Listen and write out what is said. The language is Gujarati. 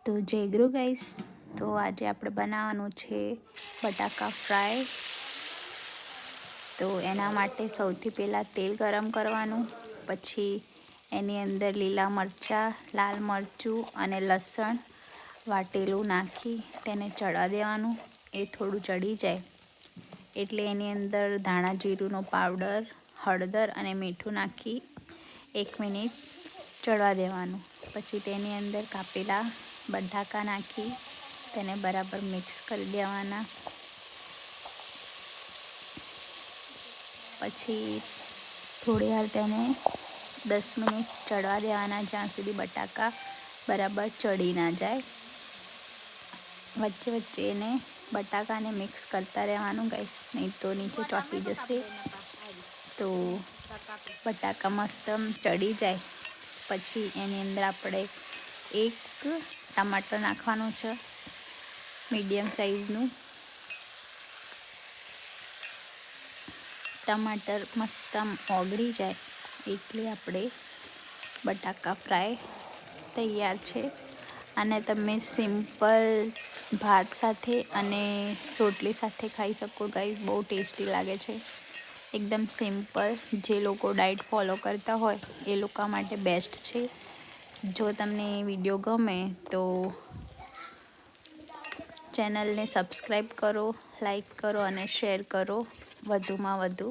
તો જય ગુરુ ગાઈસ, તો આજે આપણે બનાવવાનું છે બટાકા ફ્રાય। તો એના માટે સૌથી પહેલાં તેલ ગરમ કરવાનું, પછી એની અંદર લીલા મરચાં, લાલ મરચું અને લસણ વાટેલું નાખી તેને ચડવા દેવાનું। એ થોડું ચડી જાય એટલે એની અંદર ધાણા જીરુંનો પાવડર, હળદર અને મીઠું નાખી 1 મિનિટ ચડવા દેવાનું। પછી તેની અંદર કાપેલા બટાકા નાખી તેને બરાબર મિક્સ કરી દેવાના। પછી થોડી વાર તેને 10 મિનિટ ચડવા દેવાના, જ્યાં સુધી બટાકા બરાબર ચડી ના જાય। વચ્ચે વચ્ચે એને બટાકાને મિક્સ કરતા રહેવાનું ગાઈસ, નહીં તો નીચે ચોંટી જશે। તો બટાકા મસ્ત ચડી જાય પછી એની અંદર આપણે 1 ટમાટર નાખવાનું છે, મીડિયમ સાઈઝનું। ટમાટર મસ્ત ઓગળી જાય એટલે આપણે બટાકા ફ્રાય તૈયાર છે। અને તમે સિમ્પલ ભાત સાથે અને રોટલી સાથે ખાઈ શકો ગાઈસ, બહુ ટેસ્ટી લાગે છે। એકદમ સિમ્પલ, જે લોકો ડાયટ ફોલો કરતા હોય એ લોકો માટે બેસ્ટ છે। જો તમને વિડીયો ગમે તો ચેનલને સબસ્ક્રાઈબ કરો, લાઈક કરો અને શેર કરો વધુમાં વધુ।